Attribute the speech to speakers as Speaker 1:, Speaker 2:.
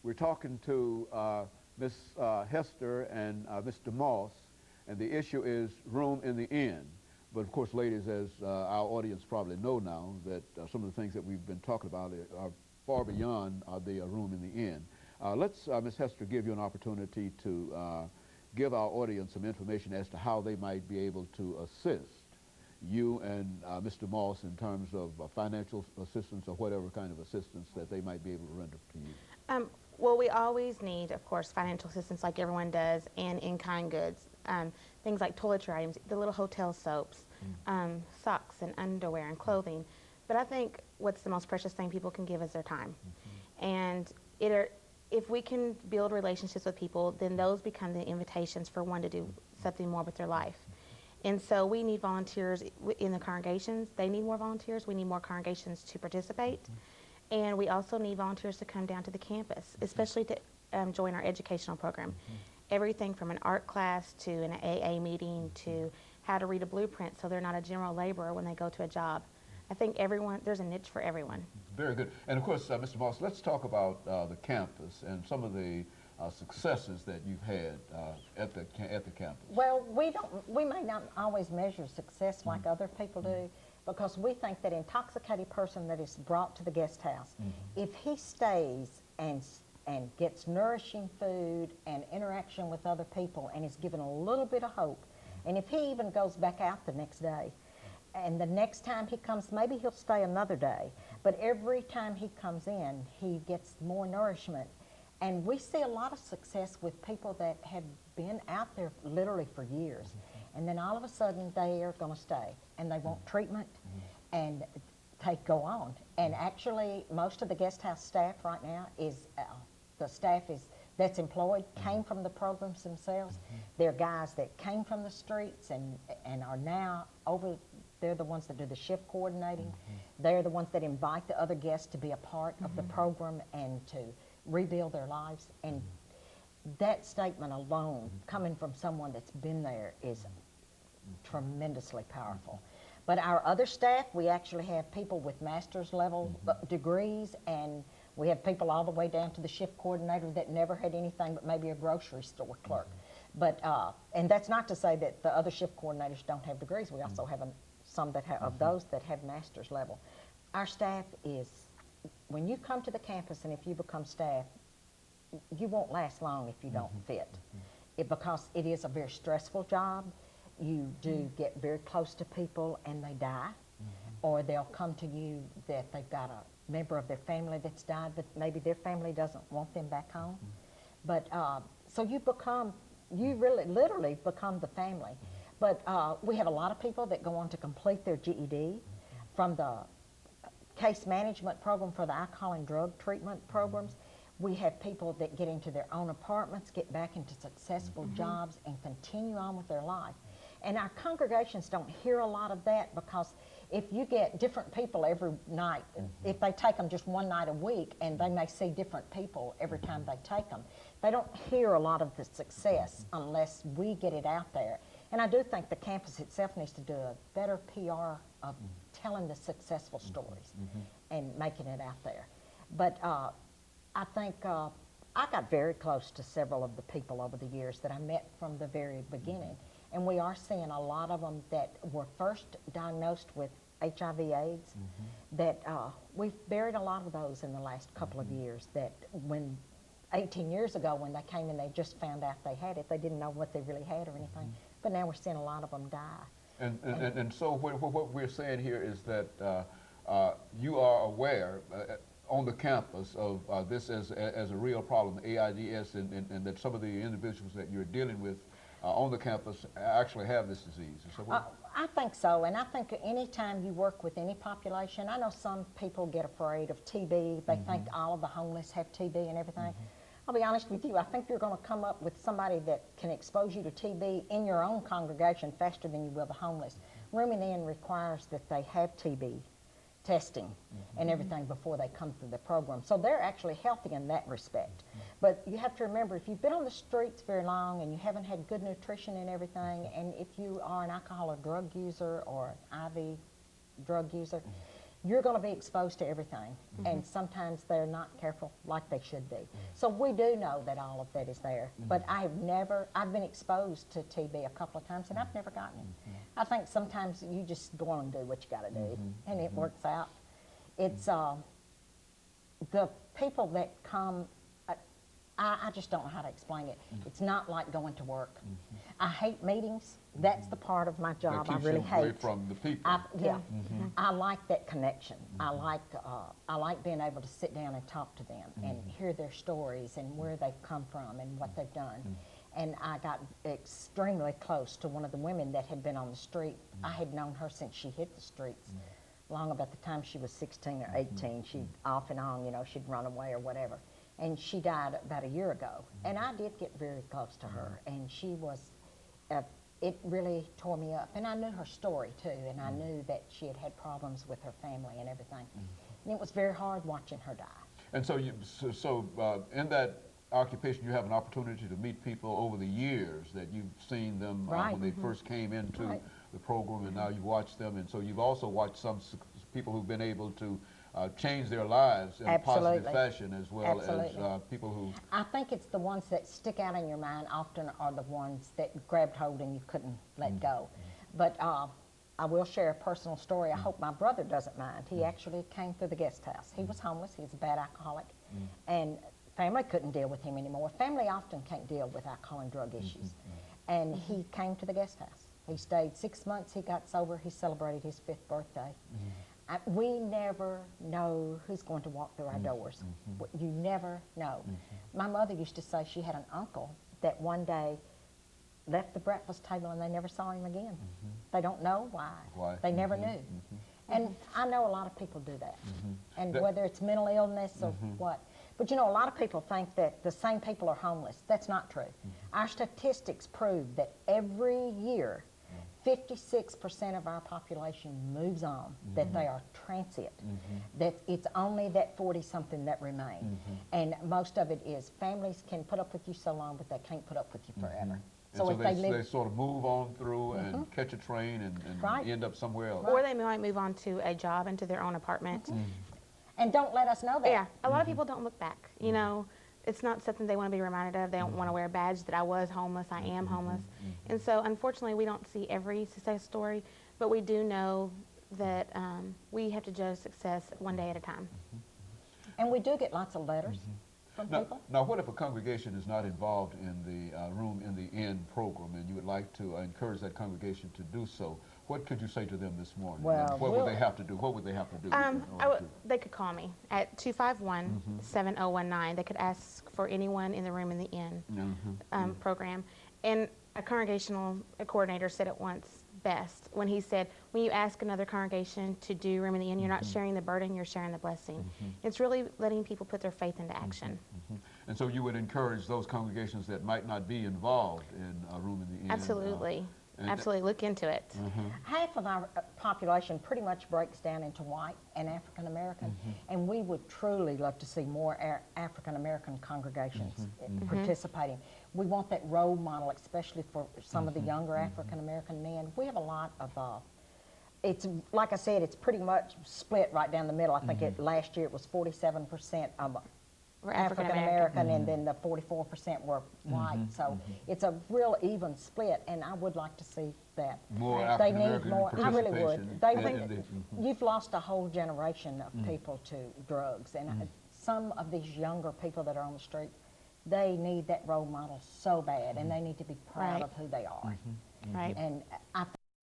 Speaker 1: We're talking to Ms. Hester and Mr. Moss, and the issue is room in the inn. But of course, ladies, as our audience probably know now, that some of the things that we've been talking about are far beyond the room in the inn. Let's, Ms. Hester, give you an opportunity to give our audience some information as to how they might be able to assist you and Mr. Moss in terms of financial assistance or whatever kind of assistance that they might be able to render to you.
Speaker 2: Well, we always need, of course, financial assistance like everyone does, and in-kind goods. Things like toiletry items, the little hotel soaps, socks and underwear and clothing. But I think what's the most precious thing people can give is their time. And if we can build relationships with people, then those become the invitations for one to do something more with their life. And so we need volunteers in the congregations. They need more volunteers. We need more congregations to participate. And we also need volunteers to come down to the campus, especially to join our educational program. Everything from an art class to an AA meeting to how to read a blueprint so they're not a general laborer when they go to a job. I think there's a niche for everyone.
Speaker 1: Very good. And of course, Mr. Moss, let's talk about the campus and some of the successes that you've had at the campus.
Speaker 3: Well, we may not always measure success like other people do, because we think that intoxicated person that is brought to the guest house, if he stays and gets nourishing food and interaction with other people and is given a little bit of hope, and if he even goes back out the next day, and the next time he comes, maybe he'll stay another day, but every time he comes in, he gets more nourishment. And we see a lot of success with people that have been out there literally for years. And then all of a sudden they are going to stay and they want treatment and go on. And actually most of the guest house staff right now is, the staff that's employed came from the programs themselves. They're guys that came from the streets and are now they're the ones that do the shift coordinating. They're the ones that invite the other guests to be a part of the program and to rebuild their lives. And that statement alone, coming from someone that's been there, is tremendously powerful. But our other staff, we actually have people with master's level degrees, and we have people all the way down to the shift coordinator that never had anything but maybe a grocery store clerk. But and that's not to say that the other shift coordinators don't have degrees. We also have some that of those that have master's level. Our staff is, when you come to the campus and if you become staff, you won't last long if you don't fit. Because it is a very stressful job. You do get very close to people and they die. Or they'll come to you that they've got a member of their family that's died, but maybe their family doesn't want them back home. But so you really literally become the family. But we have a lot of people that go on to complete their GED from the case management program for the alcohol and drug treatment programs. We have people that get into their own apartments, get back into successful jobs, and continue on with their life. And our congregations don't hear a lot of that, because if you get different people every night, if they take them just one night a week, and they may see different people every time they take them, they don't hear a lot of the success unless we get it out there. And I do think the campus itself needs to do a better PR of telling the successful stories and making it out there. But I think I got very close to several of the people over the years that I met from the very beginning. And we are seeing a lot of them that were first diagnosed with HIV/AIDS, that we've buried a lot of those in the last couple of years, that when 18 years ago when they came in, they just found out they had it. They didn't know what they really had or anything. But now we're seeing a lot of them die.
Speaker 1: And so what we're saying here is that you are aware on the campus of this as a real problem, AIDS, and that some of the individuals that you're dealing with on the campus actually have this disease.
Speaker 3: I think so, and I think anytime you work with any population, I know some people get afraid of TB. They think all of the homeless have TB and everything. I'll be honest with you, I think you're going to come up with somebody that can expose you to TB in your own congregation faster than you will the homeless. Rooming in requires that they have TB testing and everything before they come through the program. So they're actually healthy in that respect. But you have to remember, if you've been on the streets very long and you haven't had good nutrition and everything, and if you are an alcohol or drug user or an IV drug user, you're going to be exposed to everything, and sometimes they're not careful like they should be. So we do know that all of that is there, but I've been exposed to TB a couple of times, and I've never gotten it. I think sometimes you just go on and do what you got to do, and it works out. It's the people that come, I just don't know how to explain it. It's not like going to work. I hate meetings. That's the part of my job I really hate.
Speaker 1: Away from the people.
Speaker 3: I like that connection. I like being able to sit down and talk to them and hear their stories and where they've come from and what they've done. And I got extremely close to one of the women that had been on the street. I had known her since she hit the streets. Long about the time she was 16 or 18, she'd off and on, you know, she'd run away or whatever. And she died about a year ago. And I did get very close to her, and she was, it really tore me up. And I knew her story too, and I knew that she had had problems with her family and everything. And it was very hard watching her die.
Speaker 1: And so, in that occupation, you have an opportunity to meet people over the years that you've seen them when they first came into the program, and now you've watched them. And so you've also watched some people who've been able to change their lives in a positive fashion, as well as people who...
Speaker 3: I think it's the ones that stick out in your mind often are the ones that grabbed hold and you couldn't let go. But I will share a personal story. I hope my brother doesn't mind. He actually came through the guest house. He was homeless. He was a bad alcoholic. And family couldn't deal with him anymore. Family often can't deal with alcohol and drug issues. And he came to the guest house. He stayed 6 months. He got sober. He celebrated his 5th birthday. We never know who's going to walk through our doors. You never know. My mother used to say she had an uncle that one day left the breakfast table and they never saw him again. They don't know why. They never knew. And I know a lot of people do that. And whether it's mental illness or what. But you know, a lot of people think that the same people are homeless. That's not true. Our statistics prove that every year 56% of our population moves on, that they are transient, that it's only that 40-something that remain. And most of it is families can put up with you so long, but they can't put up with you forever.
Speaker 1: So if they sort of move on through and catch a train and end up somewhere else.
Speaker 2: Or they might move on to a job and to their own apartment.
Speaker 3: And don't let us know that.
Speaker 2: Yeah, a lot of people don't look back, you know. It's not something they want to be reminded of. They don't want to wear a badge that I was homeless, I am homeless. And so, unfortunately, we don't see every success story, but we do know that we have to judge success one day at a time.
Speaker 3: And we do get lots of letters from people.
Speaker 1: Now, what if a congregation is not involved in the Room in the Inn program, and you would like to encourage that congregation to do so? What could you say to them this morning?
Speaker 3: Well,
Speaker 1: what would they have to do? What would they have to do?
Speaker 2: They could call me at 251-7019. They could ask for anyone in the Room in the Inn program. And a congregational coordinator said it once best when he said, when you ask another congregation to do Room in the Inn, you're not sharing the burden, you're sharing the blessing. It's really letting people put their faith into action.
Speaker 1: And so you would encourage those congregations that might not be involved in Room in the Inn?
Speaker 2: Absolutely. Absolutely, look into it.
Speaker 3: Half of our population pretty much breaks down into white and African American, and we would truly love to see more African American congregations participating. We want that role model, especially for some of the younger African American men. We have a lot of, it's like I said, it's pretty much split right down the middle. I think last year it was 47% African American, and then the 44% were white. So it's a real even split, and I would like to see that.
Speaker 1: More African American participation.
Speaker 3: I really would. They think you've lost a whole generation of people to drugs, and some of these younger people that are on the street, they need that role model so bad, and they need to be proud of who they are.
Speaker 2: Right.
Speaker 3: And I